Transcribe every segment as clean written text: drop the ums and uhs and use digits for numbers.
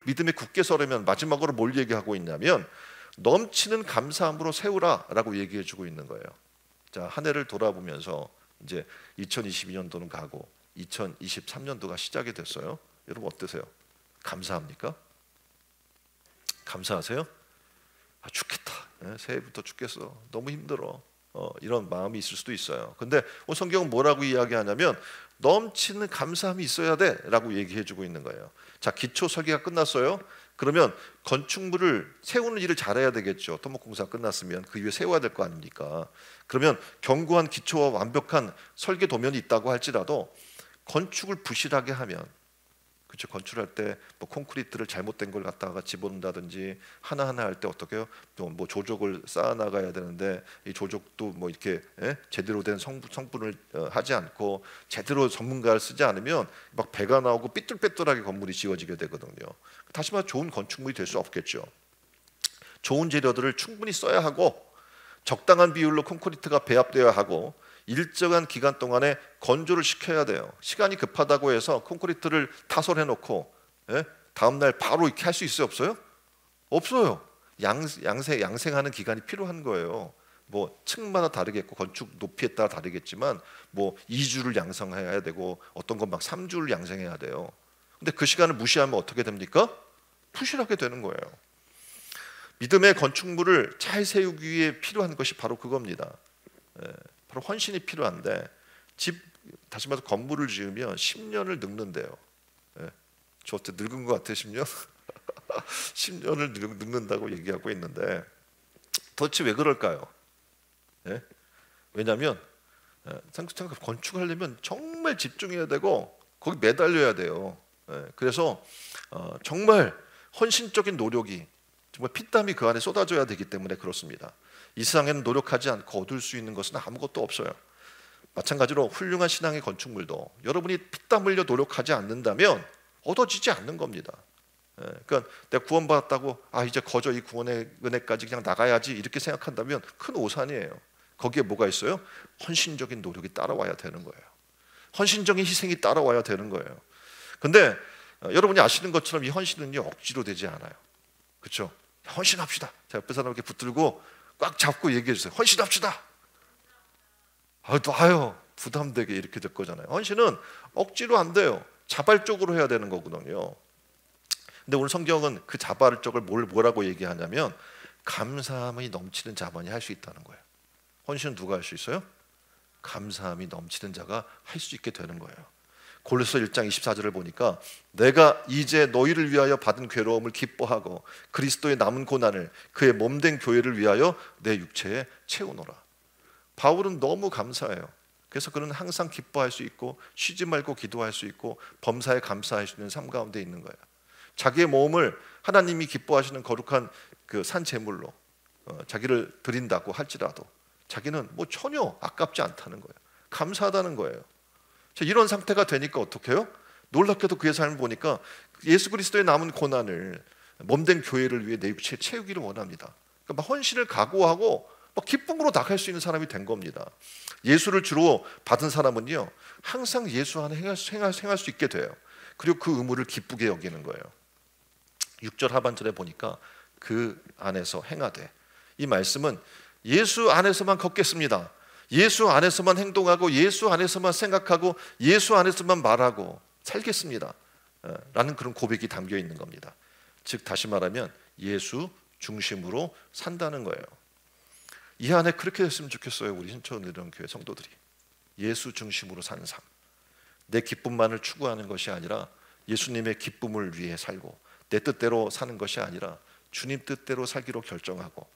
믿음에 굳게 서려면 마지막으로 뭘 얘기하고 있냐면 넘치는 감사함으로 세우라라고 얘기해주고 있는 거예요. 자, 한 해를 돌아보면서 이제 2022년도는 가고 2023년도가 시작이 됐어요. 여러분 어떠세요? 감사합니까? 감사하세요? 아, 죽겠다. 새해부터 죽겠어. 너무 힘들어. 이런 마음이 있을 수도 있어요. 근데 성경은 뭐라고 이야기하냐면 넘치는 감사함이 있어야 돼 라고 얘기해주고 있는 거예요. 자, 기초 설계가 끝났어요. 그러면 건축물을 세우는 일을 잘해야 되겠죠. 토목공사 끝났으면 그 위에 세워야 될 거 아닙니까? 그러면 견고한 기초와 완벽한 설계 도면이 있다고 할지라도 건축을 부실하게 하면, 그렇죠, 건축할 때 뭐 콘크리트를 잘못된 걸 갖다가 집어넣는다든지 하나하나 할 때 어떻게 해요? 뭐 조족을 쌓아 나가야 되는데 이 조족도 뭐 이렇게 제대로 된 성분을 하지 않고 제대로 전문가를 쓰지 않으면 막 배가 나오고 삐뚤빼뚤하게 건물이 지어지게 되거든요. 다시 말해 좋은 건축물이 될 수 없겠죠. 좋은 재료들을 충분히 써야 하고 적당한 비율로 콘크리트가 배합되어야 하고 일정한 기간 동안에 건조를 시켜야 돼요. 시간이 급하다고 해서 콘크리트를 타설해놓고 다음날 바로 이렇게 할 수 있어요? 없어요? 없어요. 양생하는 기간이 필요한 거예요. 뭐 층마다 다르겠고 건축 높이에 따라 다르겠지만 뭐 2주를 양성해야 되고 어떤 건 막 3주를 양성해야 돼요. 근데 그 시간을 무시하면 어떻게 됩니까? 부실하게 되는 거예요. 믿음의 건축물을 잘 세우기 위해 필요한 것이 바로 그겁니다. 바로 헌신이 필요한데 다시 말해서 건물을 지으면 10년을 늙는데요. 저 어때 늙은 것 같아 10년? 10년을 늙는다고 얘기하고 있는데 도대체 왜 그럴까요? 왜냐하면 건축하려면 정말 집중해야 되고 거기 매달려야 돼요. 그래서 정말 헌신적인 노력이 정말 피땀이 그 안에 쏟아져야 되기 때문에 그렇습니다. 이 세상에는 노력하지 않고 얻을 수 있는 것은 아무것도 없어요. 마찬가지로 훌륭한 신앙의 건축물도 여러분이 피땀 흘려 노력하지 않는다면 얻어지지 않는 겁니다. 그러니까 내가 구원받았다고 이제 거저 이 구원의 은혜까지 그냥 나가야지 이렇게 생각한다면 큰 오산이에요. 거기에 뭐가 있어요? 헌신적인 노력이 따라와야 되는 거예요. 헌신적인 희생이 따라와야 되는 거예요. 근데 여러분이 아시는 것처럼 이 헌신은요 억지로 되지 않아요. 그렇죠? 헌신합시다. 자, 옆에 사람에게 붙들고 꽉 잡고 얘기해 주세요. 헌신합시다. 아유 부담되게 이렇게 될 거잖아요. 헌신은 억지로 안 돼요. 자발적으로 해야 되는 거거든요. 근데 오늘 성경은 그 자발적을 뭐라고 얘기하냐면 감사함이 넘치는 자만이 할 수 있다는 거예요. 헌신은 누가 할 수 있어요? 감사함이 넘치는 자가 할 수 있게 되는 거예요. 골로새 1장 24절을 보니까 내가 이제 너희를 위하여 받은 괴로움을 기뻐하고 그리스도의 남은 고난을 그의 몸된 교회를 위하여 내 육체에 채우노라. 바울은 너무 감사해요. 그래서 그는 항상 기뻐할 수 있고 쉬지 말고 기도할 수 있고 범사에 감사할 수 있는 삶 가운데 있는 거예요. 자기의 몸을 하나님이 기뻐하시는 거룩한 그 산 제물로 자기를 드린다고 할지라도 자기는 뭐 전혀 아깝지 않다는 거예요. 감사하다는 거예요. 이런 상태가 되니까 어떻게 해요? 놀랍게도 그의 삶을 보니까 예수 그리스도의 남은 고난을 몸된 교회를 위해 내 육체에 채우기를 원합니다. 그러니까 헌신을 각오하고 기쁨으로 나갈 수 있는 사람이 된 겁니다. 예수를 주로 받은 사람은요 항상 예수 안에 행할 수 있게 돼요. 그리고 그 의무를 기쁘게 여기는 거예요. 6절 하반절에 보니까 그 안에서 행하되, 이 말씀은 예수 안에서만 걷겠습니다. 예수 안에서만 행동하고 예수 안에서만 생각하고 예수 안에서만 말하고 살겠습니다 라는 그런 고백이 담겨 있는 겁니다. 즉 다시 말하면 예수 중심으로 산다는 거예요. 이 안에 그렇게 됐으면 좋겠어요. 우리 신천은혜교회 성도들이 예수 중심으로 사는 삶, 내 기쁨만을 추구하는 것이 아니라 예수님의 기쁨을 위해 살고 내 뜻대로 사는 것이 아니라 주님 뜻대로 살기로 결정하고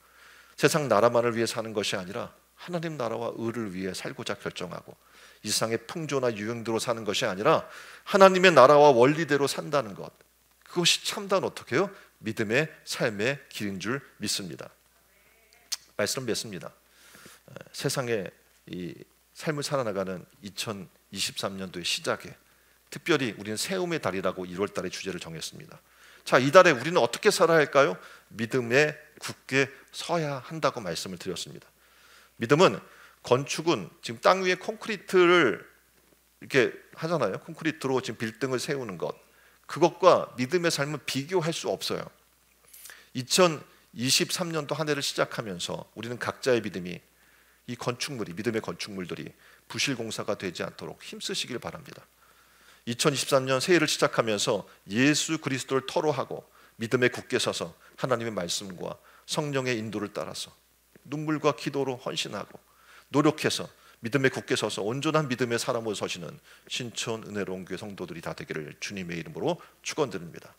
세상 나라만을 위해 사는 것이 아니라 하나님 나라와 의를 위해 살고자 결정하고 이 세상의 풍조나 유행대로 사는 것이 아니라 하나님의 나라와 원리대로 산다는 것, 그것이 참다운 어떻게 해요? 믿음의 삶의 길인 줄 믿습니다. 말씀 맺습니다. 세상에 이 삶을 살아나가는 2023년도의 시작에 특별히 우리는 세움의 달이라고 1월 달에 주제를 정했습니다. 자, 이 달에 우리는 어떻게 살아야 할까요? 믿음에 굳게 서야 한다고 말씀을 드렸습니다. 믿음은, 건축은 지금 땅 위에 콘크리트를 이렇게 하잖아요. 콘크리트로 지금 빌딩을 세우는 것, 그것과 믿음의 삶은 비교할 수 없어요. 2023년도 한 해를 시작하면서 우리는 각자의 믿음이 이 건축물이 믿음의 건축물들이 부실공사가 되지 않도록 힘쓰시길 바랍니다. 2023년 새해를 시작하면서 예수 그리스도를 터로하고 믿음에 굳게 서서 하나님의 말씀과 성령의 인도를 따라서 눈물과 기도로 헌신하고 노력해서 믿음에 굳게 서서 온전한 믿음의 사람으로 서시는 신촌 은혜로운 교회 성도들이 다 되기를 주님의 이름으로 축원드립니다.